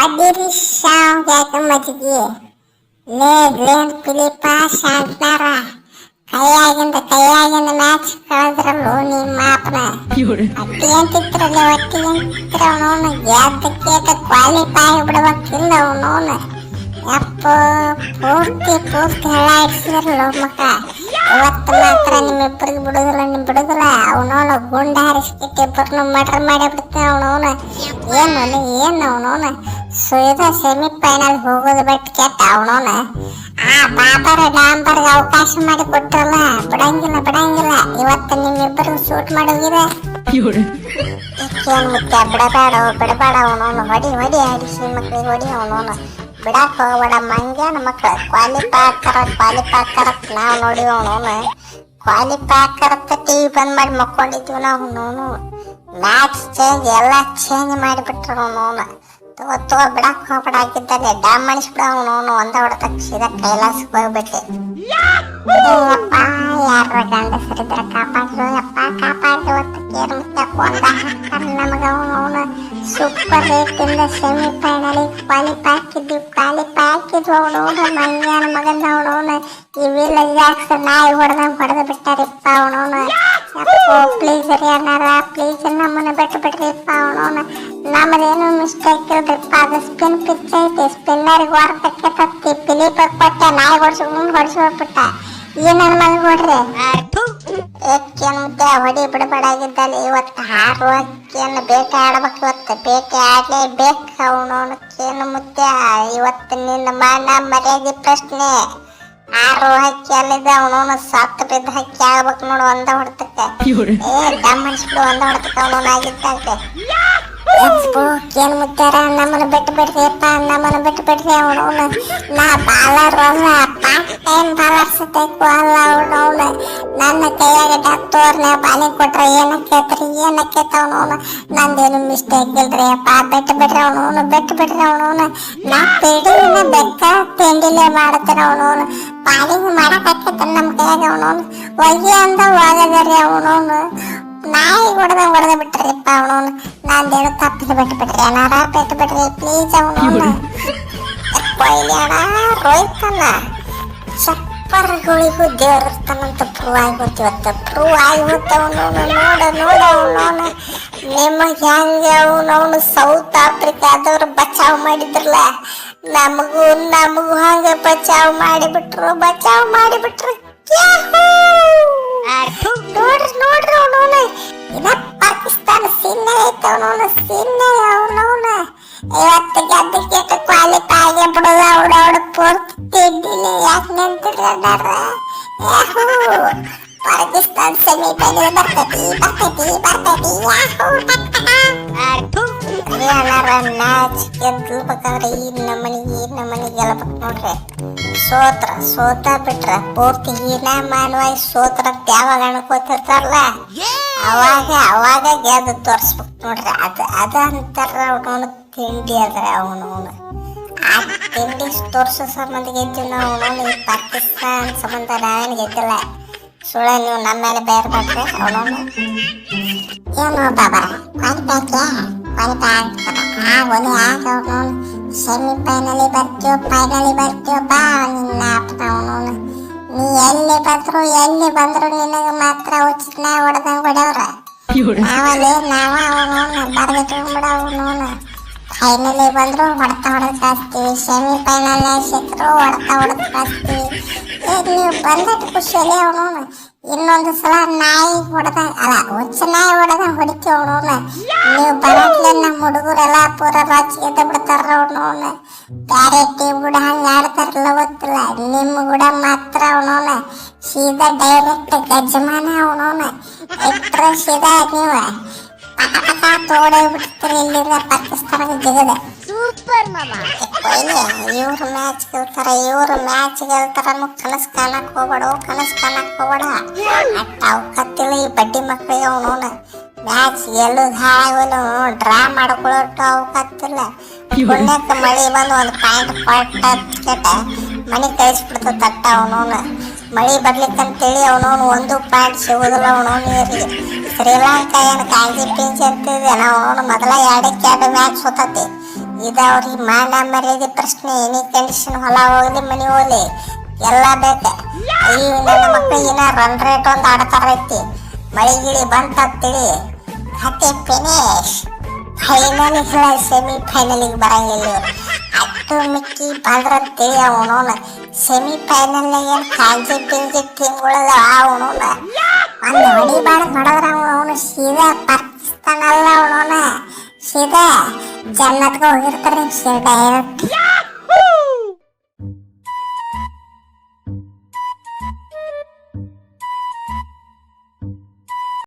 Padiri Shaw Gagamajigi, Glen Philippa Shankara, ಕೈಯಾಗಿಂದ match ಕಳೆದ್ರಲ್ಲೂ ನಿಮ್ಮ ಮಾಪನ ಅಟ್ಟಿ ಅಂತಿದ್ರಲ್ಲಿ ಒಟ್ಟಿ ಅಂತಿದ್ರ ಅವನವನು ಗೆದ್ದಕ್ಕೇಟ ಕ್ವಾಲಿಫೈ ಬಿಡ್ಬೇಕಿಲ್ಲ ಅವನವನು ಯಪ್ಪ ಪೂರ್ತಿ ಹೇಳ ಇಡ್ಸಿದ್ರಲ್ಲ ಮಕ್ಕ ಇವತ್ತು ಮಾತ್ರ ನಿಮ್ಮಿಬ್ಬರಿಗೆ ಬಿಡುದಿಲ್ಲ ಅವನವನು ಗುಂಡ ಹಾರಿಸ್ಕಿಟ್ಟು ಇಬ್ಬರನ್ನು ಮರ್ಡರ್ ಮಾಡಿ ಬಿಡ್ತಾನೆ ಅವನವನು ಏನು ಅವನವನು ಸುಯ್ದ ಸೆಮಿ ಫೈನಲ್ ಹೋಗೋದು ಬಿಟ್ಟು ಕೆಟ್ಟ ಅವನವನು ಆ ಬಾಬರ್ ಡಾಂಬರ್ಗೆ ಅವಕಾಶ ಮಾಡಿ ಕೊಟ್ರಲ್ಲ ಬಿಡಂಗಿಲ್ಲ ಇವತ್ತು ನಿಮ್ಮಿಬ್ಬರು ಶೂಟ್ ಮಾಡೋಗಿದೆ ಮುಖ್ಯ ಬಿಡಬೇಡ ಅವನವನು ಹೊಡಿ ಆಡಿಸಿ ಮಕ್ಳಿಗೆ ಹೊಡಿ ಅವನವನು ಬಿಡಕ್ ಹೋಗ್ಬೇಡ ಮಂಗ್ಯಾನ ಮಕ್ಳು ಕ್ವಾಲಿಫೈ ನಾವು ನೋಡಿವಿ ಅವನವನು ಕ್ವಾಲಿಫೈ ಟಿವಿ ಬಂದ್ ಮಾಡಿ ಮಕ್ಕೊಂಡಿದ್ವಿ ನಾವು ಮ್ಯಾಚ್ ಚೇಂಜ್ ಎಲ್ಲ ಚೇಂಜ್ ಮಾಡಿಬಿಟ್ರು ಅವನವನು ತಗೋ ಬಿಡಕ್ ಹೋಗ್ಬೇಡ ಹಾಕಿದ್ದಾನೆ ಡ್ಯಾಮ್ ಮಾಡಿಸ್ಬಿಡ ಅವನು ಒಂದ ಹೊಡೆದಕ್ಕೆ ಸೀದಾ ಕೈಲಾಸಕ್ಕೆ ಹೋಗ್ಬಿಟ್ಟೆ ಅಪ್ಪ ಯಾರ ಗಂಡಸರಿದ್ರ ಕಾಪಾಡ್ರು ಇವತ್ತು ಕೇರ್ ಮುಖ್ಯ ಕೊಂದ ಹಾಕ್ತಾರೆ ನಮಗ ಅವನು ಸೂಪರ್ ರೇಟಿಂದ ಸೆಮಿ ಫೈನಲಿಗೆ ಕ್ವಾಲಿಫೈ ಹಾಕಿದ್ವು ಅವನವನು ಮಂಗ್ಯಾನ ಮಗಂದ ಅವನವನು ಈ ವಿಲೇಜ್ ಜಾಕ್ಸ್ ನಾಯಿ ಹೊಡೆದು ಬಿಟ್ಟಾರಿಪ್ಪ ಅವನವನು ಪ್ಲೀಸ್ ರೀ ಅನ್ನಾರ ಪ್ಲೀಸ್ ನಮ್ಮನ್ನ ಬಿಟ್ಬಿಡ್ರಿಪ್ಪ ಅವನವನು ನಮ್ಮದೇನು ಮಿಸ್ಟೇಕ್ ಇಲ್ರಿಪ್ಪ ಅದು ಸ್ಪಿನ್ ಪಿಚ್ ಐತಿ ಸ್ಪಿನ್ನರಿಗೆ ವಾರಕ್ಕೆ ತತ್ತಿ ಫಿಲಿಪ್ ಕೊಟ್ಟೆ ನಾಯಿ ಹೊಡ್ಸಿ ಹೋಗ್ಬಿಟ್ಟ ಈ ನನ್ನ ಮಗ ಕೊಡ್ರಿ ಏಕೆ ಹೊಡಿ ಬಿಡಬಾಡಾಗಿದ್ದಲ್ಲಿ ಇವತ್ತು ಹಾರು ಅಕ್ಕಿಯನ್ನು ಬೇಟೆ ಆಡ್ಬೇಕು ಇವತ್ತು ಬೇಟೆ ಆಡ್ಲೇಬೇಕು ಅವನವನು ಕೇನು ಮುದ್ದೆ ಇವತ್ತು ನಿನ್ನ ಮಾನ ಮರ್ಯಾದೆ ಪ್ರಶ್ನೆ ಆರು ಹಕ್ಕಿ ಅಲ್ಲಿದ್ದ ಅವನವನು ಸತ್ತು ಬಿದ್ದ ಹಕ್ಕಿ ಆಗ್ಬೇಕು ನೋಡು ಒಂದ ಹೊಡ್ತಕ್ಕೆ ಡಮ್ ಅನ್ಸ್ಬಿಡು ಒಂದ ಹೊಡ್ತಕ್ಕೆ ಅವನವನು ಆಗಿದ್ದಂತೆ ಏನ್ ಮುತ್ತಾರ ನಮ್ಮನ್ನ ಬಿಟ್ಬಿಡ್ರಿ ಅವನವನು ನಾ ಬಾಲರ್ ಅಲ್ಲ ಪಾರ್ಟ್ ಟೈಮ್ ಬಾಲರ್ಸ್ ಟೈಪ್ ಅಲ್ಲ ಅವನವನು ನನ್ನ ಕೈಯಾಗ ಡಾಕ್ಟರ್ನ ಬಾಲಿಂಗ್ ಕೊಟ್ರೆ ಏನಕ್ಕೆ ಅವನವನು ನಂದೇನು ಮಿಸ್ಟೇಕ್ ಇಲ್ರಿ ಅಪ್ಪ ಬಿಟ್ಬಿಡ್ರಿ ಅವನವನು ನಾ ಪೇಡಿನ ಬೆಕ್ಕ ತಿಂಡಿಲೇ ಮಾಡ್ತಾರೆ ಅವನವನು ಬಾಲಿಂಗ್ ಮಾಡಕ್ಕೆ ನಮ್ಮ ಕೈಯಾಗ ಅವನವನು ಒಯ್ಯಿ ಅಂದ ಹೋಗದ್ರಿ ಅವನವನು ನಾಯಿ ಹೊಡೆದ ಬಿಟ್ರಿಪ್ಪ ಅವನವನು ನಂದೇನು ತಪ್ಪಿದ ಬಿಟ್ಬಿಡ್ರಿ ಅನಾರ ಬಿಟ್ಬಿಡ್ರಿ ಪ್ಲೀಸ್ ಅವನವನು ಕೊಯ್ಲಿ ಅಣ್ಣ ರೋಹಿತ್ ಅಲ್ಲ ಚಪ್ಪರ್ಗಳಿಗೂ ದೇವ್ರ ಇರ್ತಾನಂತ ಪ್ರೂವ್ ಆಗಿಬಿಟ್ಟು ಅವನವನು ಅವನವನು ನಿಮಗೆ ಹೆಂಗೆ ಅವನವನು ಸೌತ್ ಆಫ್ರಿಕಾದವ್ರು ಬಚಾವ್ ಮಾಡಿದ್ರಲ್ಲ ನಮಗೂ ಹಂಗೆ ಬಚಾವ್ ಮಾಡಿಬಿಟ್ರು ನೋಡ್ರಿ ಅವನವನು ಇದ ಪಾಕಿಸ್ತಾನ ಸೀನೆ ಐತೆ ಅವನವನು ಇವತ್ತು ಗೆದ್ದಕ್ಕೆ ಕ್ವಾಲಿಫೈ ಆಗಿ ಬಿಡೋದು ಅವಡವಡು ಪೂರ್ತಿ ತಿಂಡಿಲಿ ಯಾಕೆ ನಿಂತಿರ್ದಾರ ಪಾಕಿಸ್ತಾನ ಸೆಮಿ ಫೈನಲ್ ಬರ್ತೈತಿ ಮ್ಯಾಚ್ ಗೆಲ್ಬೇಕಂದ್ರೆ ಈ ನಮ್ಮನಿ ಗೆಲ್ಬೇಕು ನೋಡ್ರಿ ಸೋತ ಬಿಟ್ರ ಪೂರ್ತಿ ಹೀನಮಾನವಾಗಿ ಸೋತ್ರ ಯಾವಾಗ ಅನ್ಕೋತಿರ್ತಾರಲ್ಲ ಅವಾಗ ಗೆದ್ದು ತೋರಿಸ್ಬೇಕು ನೋಡ್ರಿ ಅದ ಅಂತಾರ ಅವನವನು ತಿಂಡಿ ಅದ್ರ ಅವನವನು ಆ ತಿಂಡಿ ತೋರ್ಸೋ ಸಂಬಂಧ ಗೆದ್ದು ಅವನವನು ಈ ಪಾಕಿಸ್ತಾನ ಸಂಬಂಧ ನಾವೇನು ಗೆದ್ದಿಲ್ಲ ಸುಳ್ಳ ನೀವು ನಮ್ಮ ಮೇಲೆ ಬೇರೆ ಮಾಡ್ರಿ ಅವನವನು ಏನು ಬಾಬಾ ಅವನವನು ಸೆಮಿ ಫೈನಲಿ ಬರ್ತೀವೋ ಬಾ ನಿನ್ನ ಅವನವನು ನೀ ಎಲ್ಲಿ ಬಂದ್ರು ನಿನಗೆ ಮಾತ್ರ ಉಚಿತ ಹೊಡೆದಂಗೆ ಹೊಡೆಯವ್ರ ನಾವ ಅವನವನು ಬರ್ದಿಟ್ಕೊಂಡ್ಬಿಡ ಅವನವನು ಫೈನಲಿ ಬಂದ್ರು ಹೊಡೆದು ಕಳಿಸ್ತೀವಿ ಸೆಮಿ ಫೈನಲ್ ಸಿಕ್ಕರು ಹೊಡೆದು ಕಳಿಸ್ತೀವಿ ನೀವು ಬಂದಟ್ಟು ಖುಷಿಯಲ್ಲಿ ಅವನವನು ಇನ್ನೊಂದು ಸಲ ನಾಯಿ ಹುಚ್ಚ ನಾಯಿ ಹೊಡಿತೀವಿ ಅವನವನು ನೀವು ಬರಟ್ಲೆ ನಮ್ಮ ಹುಡುಗರೆಲ್ಲ ಪೂರ ರಾಚಿಗೆ ಬಿಡ್ತಾರ ಅವನವನು ಬ್ಯಾರೆ ಟೀಮ್ ಕೂಡ ಹಂಗೆ ಆಡ್ತಾರಲ್ಲ ಗೊತ್ತಿಲ್ಲ ನಿಮ್ಮ ಕೂಡ ಮಾತ್ರ ಅವನವನು ಸೀದಾ ಡೈರೆಕ್ಟ್ ಗಜಮಾನ ಅವನವನು ಇಟ್ರ ಸೀದಾ ನೀವು ತೋಡೋಗ್ಬಿಡ್ತೀರಿ ಇಲ್ಲಿಂದ ಪಾಕಿಸ್ತಾನಕ್ಕೆ ಜಿಗದ ಸೂಪರ್ ಇವ್ರು ಮ್ಯಾಚ್ ಗೆಲ್ತಾರ ಕನಸು ಕಾಣಕ್ ಹೋಗ್ಬೇಡ ಅವ್ ಕತ್ತಿಲ್ಲ ಈ ಬಡ್ಡಿ ಮಕ್ಳಿಗೆ ಅವನವನು ಮ್ಯಾಚ್ ಗೆಲ್ಲುದು ಹಾಳಾಗೋಲ್ಲ ಡ್ರಾ ಮಾಡ್ಕೊಳ್ಳೋಟ್ಟು ಅವ್ ಕತ್ತಿಲ್ಲ ಪುಣ್ಯಕ್ಕೆ ಮಳಿ ಬಂದು ಒಂದು ಪಾಯಿಂಟ್ ಕೊಟ್ಟ ಮನೆ ಕಳಿಸ್ಬಿಡ್ತು ತಟ್ಟ ಅವನವನು ಮಳಿ ಬರ್ಲಿಕ್ಕಂತೇಳಿ ಅವನವನು ಒಂದು ಪಾಯಿಂಟ್ ಸಿಗೋದಿಲ್ಲ ಅವನವನು ನೀರಿಗೆ ಶ್ರೀಲಂಕಾ ಏನು ಕಾಂಜಿ ಪಿಂಚಿ ಅಂತಿದೆ ಅವನವನು ಮೊದಲ 2-2 ಮ್ಯಾಚ್ ಸೋತತಿ ಇದಾವ್ರಿಗೆ ಮಾನ ಮರ್ಯಾದೆ ಪ್ರಶ್ನೆ. ಎನಿ ಕಂಡೀಷನ್ ಹೊಲ ಹೋಗ್ಲಿ ಮನಿ ಹೋಗ್ಲಿ ಎಲ್ಲ ಬೇಕ. ಅಯ್ಯೋ ನನ್ನ ಮಕ್ಕಳಿಗಿನ ರನ್ ರೇಟ್ ಒಂದು ಆಡ್ತಾರೈತಿ. ಮಳಿ ಗಿಳಿ ಬಂತ ತಿಳಿ ಕತೆ ಫಿನಿಶ್. ಫೈನಲ್ ಇಲ್ಲ ಸೆಮಿ ಫೈನಲಿಗೆ ಬರಂಗಿಲ್ಲ ಇವ್ರು. ಅಟ್ಟು ಮಿಕ್ಕಿ ಬಂದ್ರ ತಿಳಿ ಅವನೋನ ಸೆಮಿ ಫೈನಲ್ ಏನು ಕಾಂಜಿ ಪಿಂಜಿ ಟೀಮ್ಗಳದ ಅವನೋನ ಒಂದು ಹೊಡಿಬಾರ್ದು ಹೊಡೆದ್ರ ಅವನು ಸೀದಾ ಪಾಕಿಸ್ತಾನ ಅಲ್ಲ ಅವನೋನ ಸೀದಾ ಜನ್ನತ್ಗೆ ಹೋಗಿರ್ತಾರೆ ಡೈರೆಕ್ಟ್.